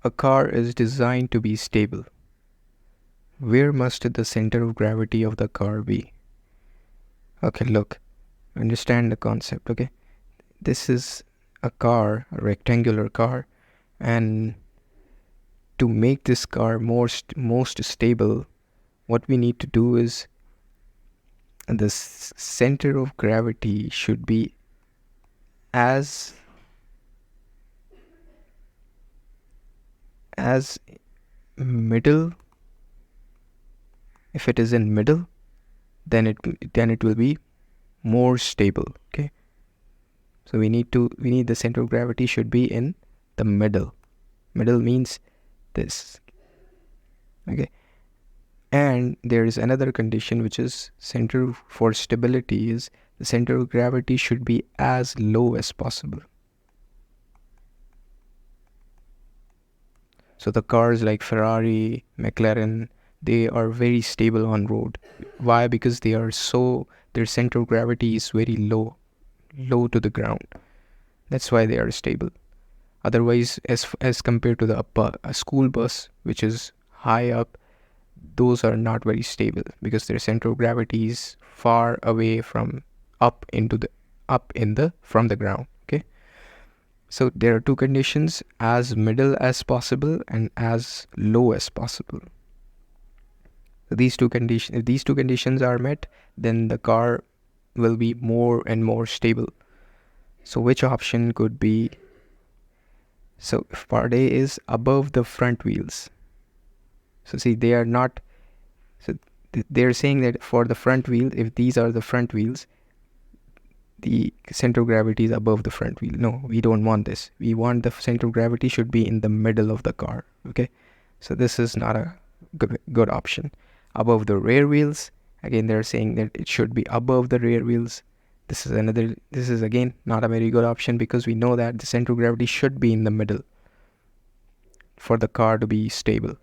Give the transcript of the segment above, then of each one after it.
A car is designed to be stable. Where must the center of gravity of the car be? Okay, look, understand the concept, okay? This is a car, a rectangular car, and to make this car most stable, what we need to do is the center of gravity should be as middle. If it is in middle, then it will be more stable. Okay, so we need the center of gravity should be in the middle. Middle means this. Okay, and there is another condition which is center for stability is the center of gravity should be as low as possible. So the cars like Ferrari, McLaren, they are very stable on road. Why? Because their center of gravity is very low to the ground. That's why they are stable. Otherwise, as compared to a school bus, which is high up, those are not very stable because their center of gravity is far away from from the ground. Okay. So there are two conditions: as middle as possible and as low as possible. So if these two conditions are met, then the car will be more and more stable. So which option could be? So if part A is above the front wheels. So see, they are not. So they're saying that for the front wheel, if these are the front wheels, the center of gravity is above the front wheel. No, we don't want this. We want the center of gravity should be in the middle of the car. Okay, so this is not a good option. Above the rear wheels, again they're saying that it should be above the rear wheels. This is again not a very good option because we know that the center of gravity should be in the middle for the car to be stable.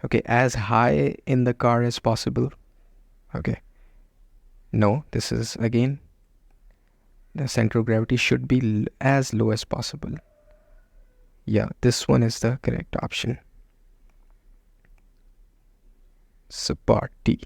Okay, as high in the car as possible. Okay, no, this is again the center of gravity should be as low as possible. Yeah, this one is the correct option. So part D.